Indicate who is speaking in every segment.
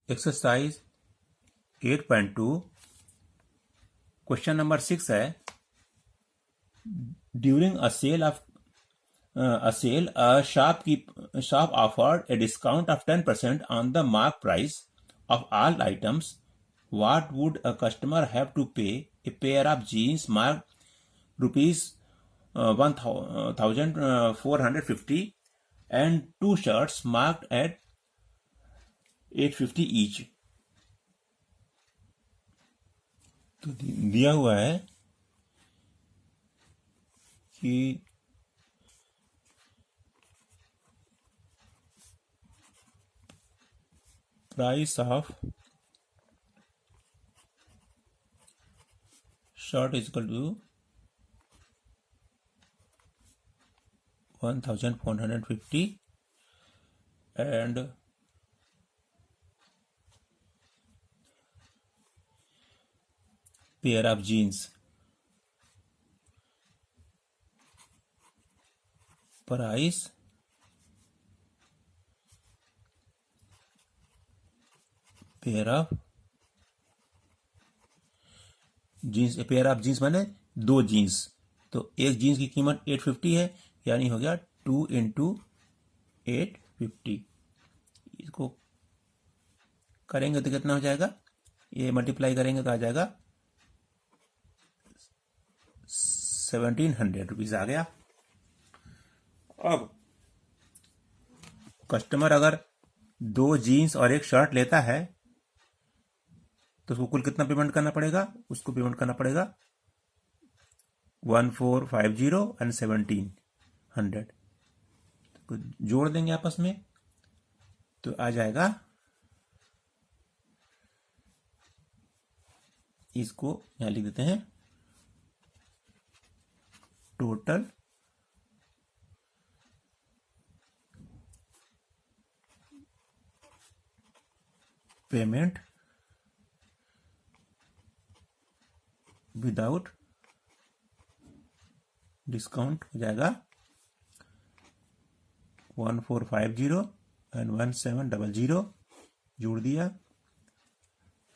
Speaker 1: Exercise 8.2 question number 6 है during a shop offered a discount of 10% on the mark price of all items. What would a customer have to pay a pair of jeans marked rupees 1450 and two shirts marked at 850 each? तो दिया हुआ है कि price of shirt is equal to 1450 and pair of jeans price pair of jeans माने दो jeans, तो एक jeans की कीमत 850 है, यानी हो गया 2 इंटू 850। इसको करेंगे तो कितना हो जाएगा, ये मल्टीप्लाई करेंगे तो आ जाएगा 1700 रुपीज आ गया। अब कस्टमर अगर दो जीन्स और एक शर्ट लेता है तो उसको कुल कितना पेमेंट करना पड़ेगा, उसको पेमेंट करना पड़ेगा 1450 एंड 1700 तो जोड़ देंगे आपस में तो आ जाएगा, इसको यहां लिख देते हैं टोटल पेमेंट विदाउट डिस्काउंट हो जाएगा 1450 एंड 1700 जोड़ दिया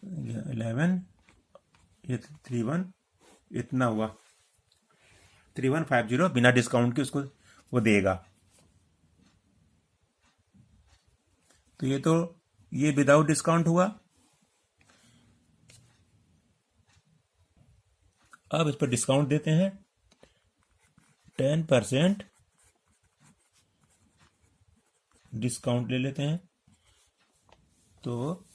Speaker 1: 11 31 इतना हुआ 3150 बिना डिस्काउंट के उसको वो देगा। तो ये विदाउट डिस्काउंट हुआ। अब इस पर डिस्काउंट देते हैं 10% डिस्काउंट ले लेते हैं, तो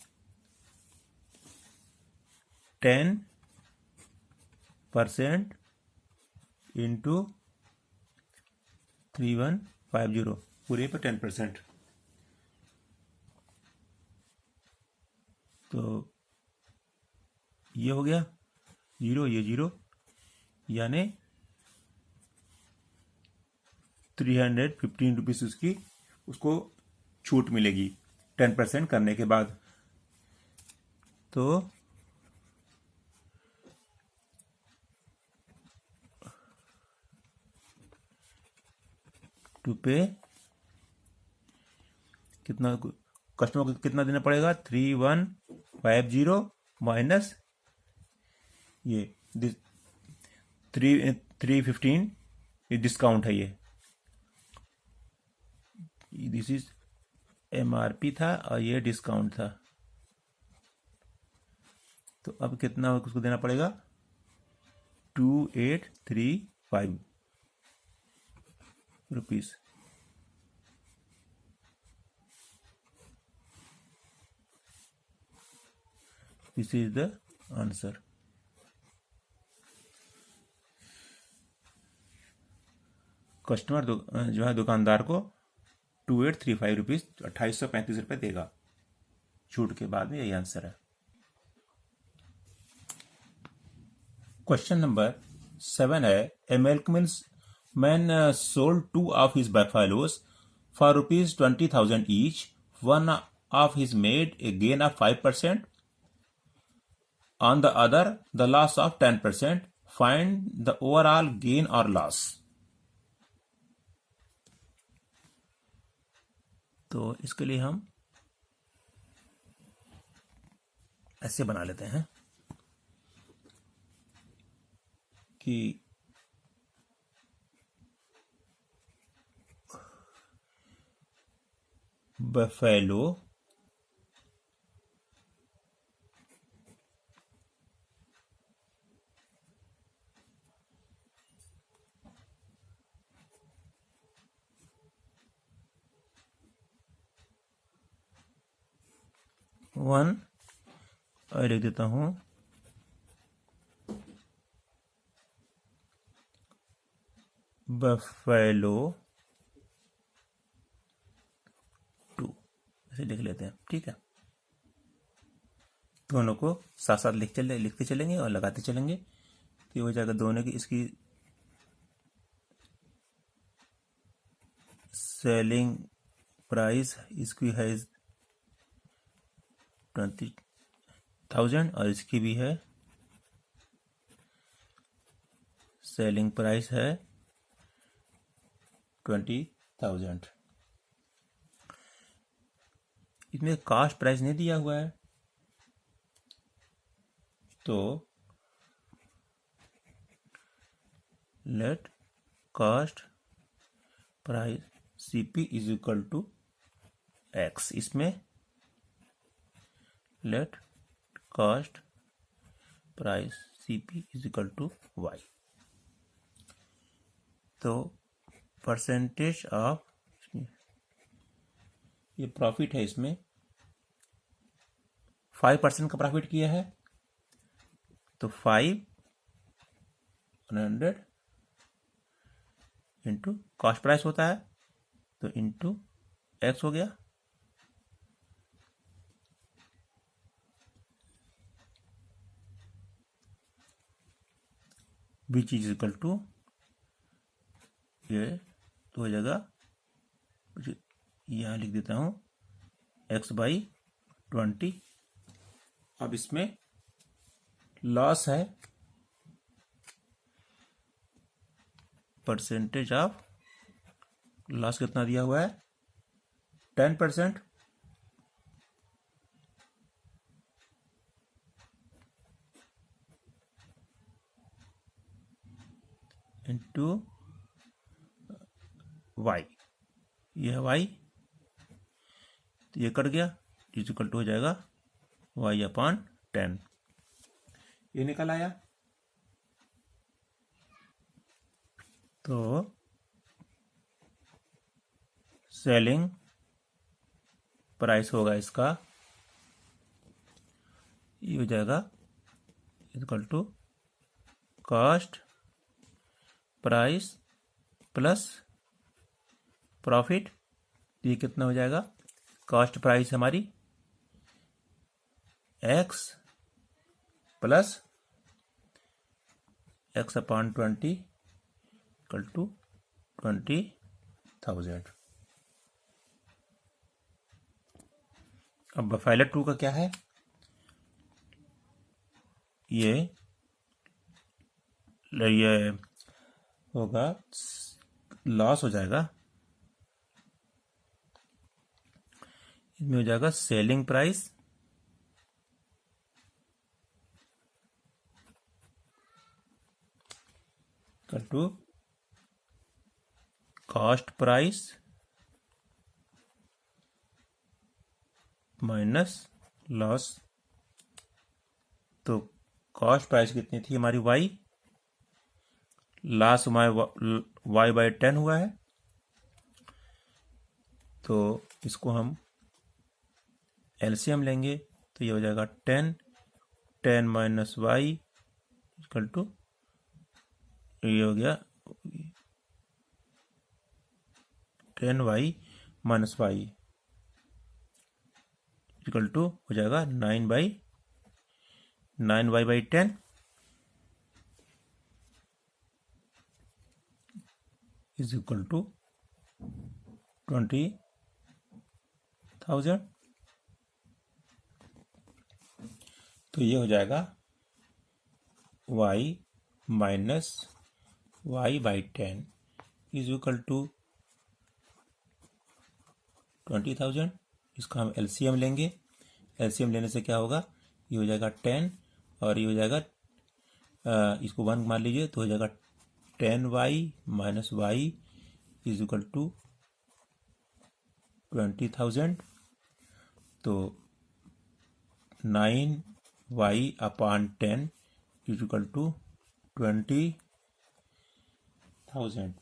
Speaker 1: 10% इंटू 3150 पूरे पर 10%, तो ये हो गया 0 ये 0 यानी 315 रुपीज उसको छूट मिलेगी 10% करने के बाद। तो टू पे कितना कस्टमर को कितना देना पड़ेगा 3150 माइनस ये 315 ये डिस्काउंट है, ये दिस इज एमआरपी था और ये डिस्काउंट था, तो अब कितना उसको देना पड़ेगा 2835 rupees. This is the answer. Customer जो है दुकानदार को 2835 रुपीज 2835 रुपये देगा, छूट के बाद में यही आंसर है। क्वेश्चन नंबर 7 है a milkman sold 2 of his buffaloes for rupees 20,000 each, one of his made a gain of 5%, on the other the loss of 10%, find the overall gain or loss। तो इसके लिए हम ऐसे बना लेते हैं कि बफेलो वन, और लिख देता हूं बफेलो 2, ऐसे लिख लेते हैं। ठीक है, दोनों को साथ साथ लिखते चलेंगे और लगाते चलेंगे, तो ये हो जाएगा दोनों की। इसकी सेलिंग प्राइस इसकी है 20,000 और इसकी भी है सेलिंग प्राइस है 20,000। इसमें कास्ट प्राइस नहीं दिया हुआ है, तो let cost price CP is equal to X। इसमें let cost price CP is equal to Y। तो परसेंटेज ऑफ, ये प्रॉफिट है, इसमें 5% का प्रॉफिट किया है, तो 500 इंटू कॉस्ट प्राइस होता है, तो इंटू X हो गया। विच इज इक्वल टू, ये तो हो जाएगा, यहाँ लिख देता हूं X/20। अब इसमें लॉस है, परसेंटेज ऑफ लॉस कितना दिया हुआ है 10%, इंटू Y, ये है Y, तो ये कट गया, इक्वल टू हो जाएगा Y/10। ये निकल आया। तो सेलिंग प्राइस होगा इसका, ये हो जाएगा equal to cost price plus profit. ये कितना हो जाएगा, कॉस्ट प्राइस हमारी X plus X/20 equal to 20,000। अब बफेलो 2 का क्या है, ये होगा, लॉस हो जाएगा, इसमें हो जाएगा selling price equal to cost price minus loss. तो कॉस्ट प्राइस कितनी थी हमारी Y, लॉस हमारे Y/10 हुआ है, तो इसको हम LCM लेंगे, तो ये हो जाएगा 10 माइनस Y इक्वल टू, ये हो गया 10Y minus Y equal to हो जाएगा 9Y/10 इज इक्वल टू 20,000। तो ये हो जाएगा Y minus Y/10 is equal to 20,000। इसका हम LCM लेंगे, LCM लेने से क्या होगा, ये हो जाएगा 10 और ये हो जाएगा इसको 1 मान लीजिए तो हो जाएगा 10y minus y is equal to 20,000। तो 9y upon 10 is equal to 20,000।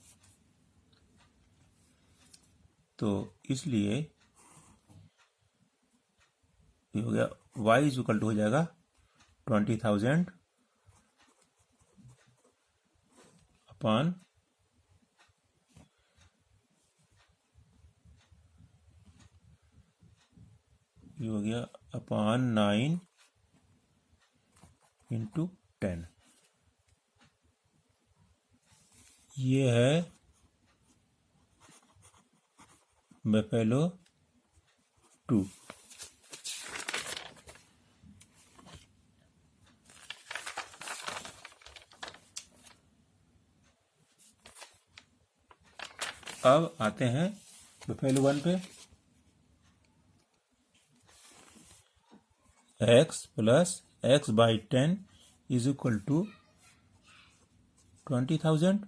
Speaker 1: तो इसलिए ये हो गया y इज इक्वल टू हो जाएगा 20,000 अपॉन ये हो गया अपॉन 9 इंटू 10। ये है बफेलो 2। अब आते हैं बफेलो 1 पे। x plus x by 10 is equal to 20,000।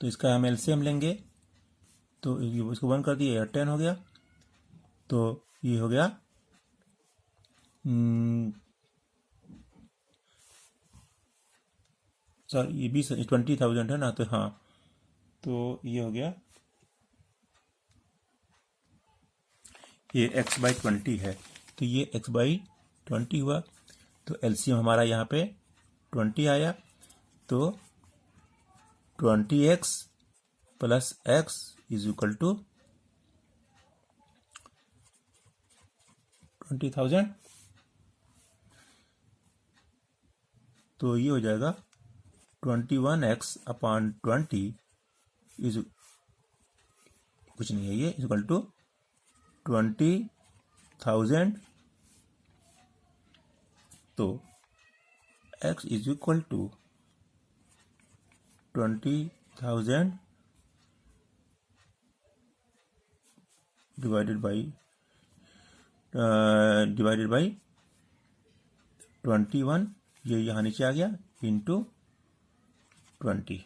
Speaker 1: तो इसका हम एलसीएम लेंगे तो इसको 1 कर दिए 10 हो गया। तो ये हो गया सर ये भी 20,000 है ना, तो हाँ तो ये हो गया ये x बाई 20 है तो ये x बाई 20 हुआ। तो एलसीएम हमारा यहाँ पे 20 आया। तो 20x plus x is equal to 20,000। तो ये हो जाएगा 21x अपॉन 20 इज कुछ नहीं है, ये इज इक्वल टू 20,000। तो x is equal to 20,000 divided by 21, ये यहाँ नीचे आ गया, इंटू 20।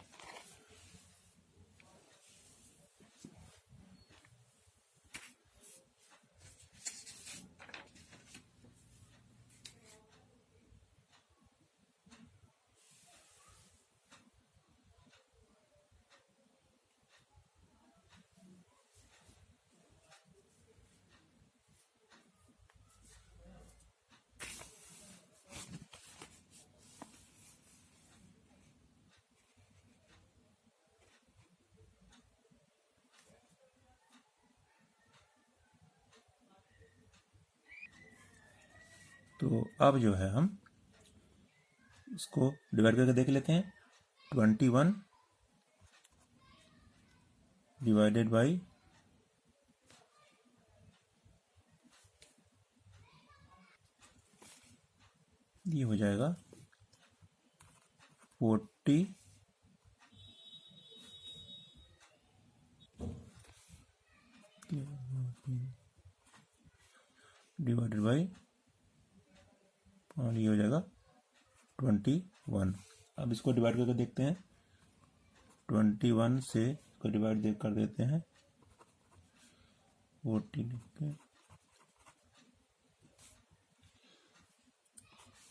Speaker 1: तो अब जो है हम इसको डिवाइड करके देख लेते हैं। 21 डिवाइडेड बाई ये हो जाएगा 40 डिवाइडेड बाई और ये हो जाएगा 21। अब इसको डिवाइड करके देखते हैं। 21 से इसको डिवाइड कर देते हैं 40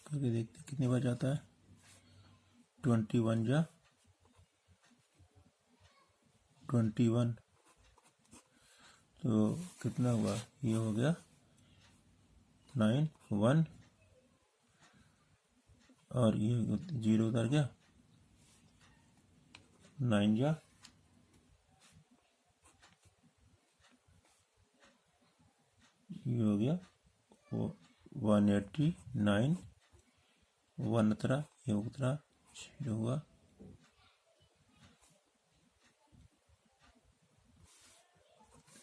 Speaker 1: करके देखते हैं कितने बार जाता है। 21 जा 21 तो कितना हुआ, ये हो गया 9 1 और ये 0 उधर गया 9 जा ये हो गया 189 1 उतरा ये उतरा 0 हुआ।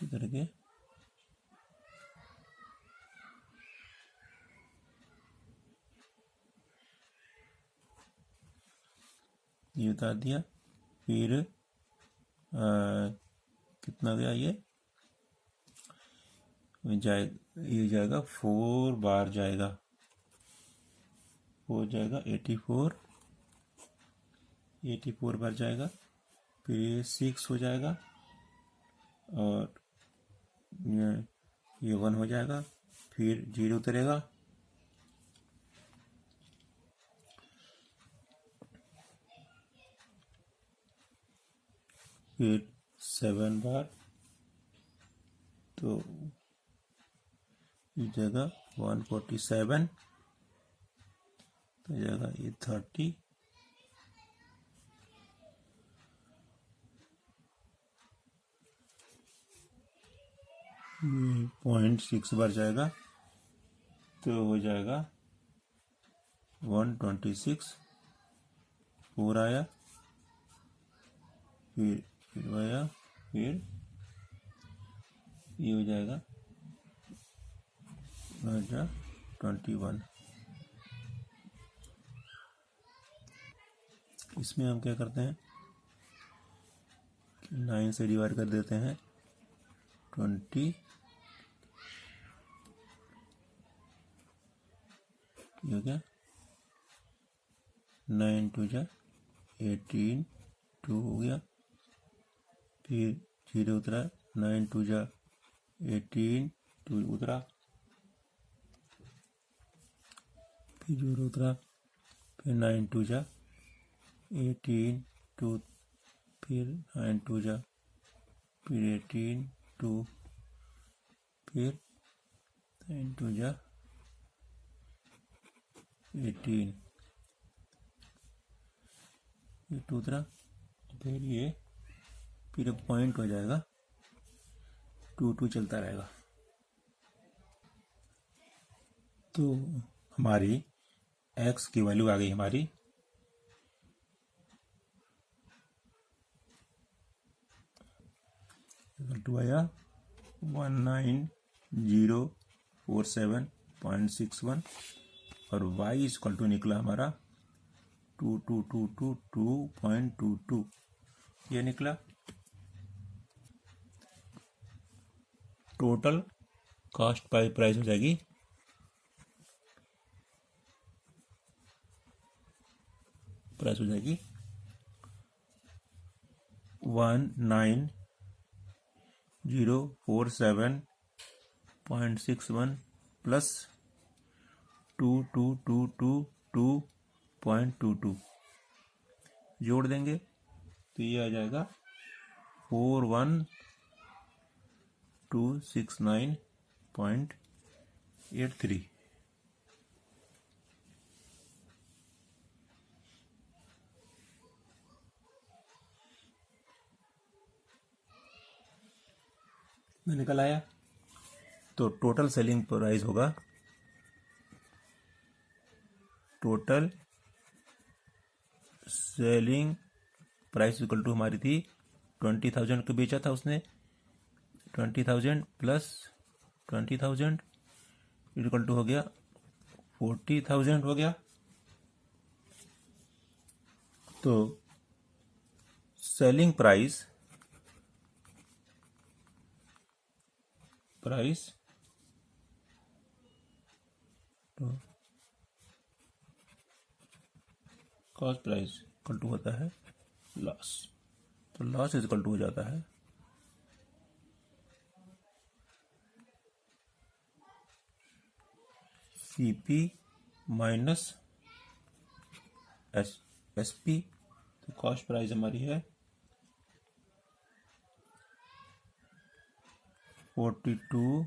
Speaker 1: करके ये बता दिया। फिर कितना गया ये जाएगा 4 बार जाएगा हो जाएगा 84 भर जाएगा, फिर ये 6 हो जाएगा और ये 1 हो जाएगा, फिर 0 उतरेगा, फिर 7 बार, तो इस जगह 147, तो जगह ये 30, ये 0.6 बार जाएगा, तो हो जाएगा 126, 4 आया, फिर आया, फिर ये हो जाएगा 21। इसमें हम क्या करते हैं, 9 से डिवाइड कर देते हैं, 20 हो गया, 9 2 जा 18, 2 हो गया, फिर 0 उतरा, 9 2 जा 18, 2 उतरा, फिर 0 उतरा, फिर 9 2 जा 18, 2, फिर 9 2 जा, फिर 18, 2, फिर 9 2 जा 18, ये 2 उतरा, फिर ये फिर पॉइंट हो जाएगा, 2 2 चलता रहेगा। तो हमारी x की वैल्यू आ गई हमारी 19047.61 और y इक्वल टू निकला हमारा 2222.22, ये निकला। टोटल कॉस्ट प्राइस हो जाएगी प्राइस हो जाएगी 19047.61 प्लस 2222.22 जोड़ देंगे तो ये आ जाएगा 41269.83। निकल आया। तो टोटल सेलिंग प्राइस होगा, total selling price equal to हमारी थी 20,000 को बेचा था उसने, 20,000 प्लस 20,000 इक्वल टू हो गया 40,000 हो गया। तो सेलिंग प्राइस तो कॉस्ट प्राइस इक्वल टू होता है लॉस, तो लॉस इक्वल टू हो जाता है CP माइनस SP। तो कॉस्ट प्राइस हमारी है 42,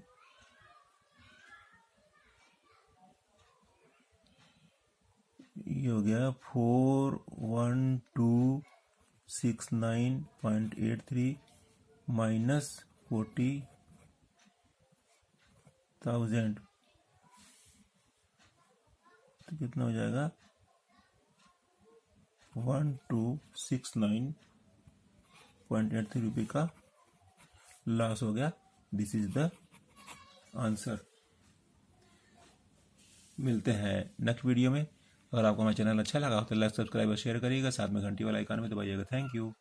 Speaker 1: ये हो गया 41269.83 माइनस 40,000, तो कितना हो जाएगा 1269.83 रुपये का लॉस हो गया। This is the answer. मिलते हैं नेक्स्ट वीडियो में। अगर आपको हमारा चैनल अच्छा लगा हो तो लाइक सब्सक्राइब और शेयर करिएगा, साथ में घंटी वाला आइकन में दबाइएगा। Thank you.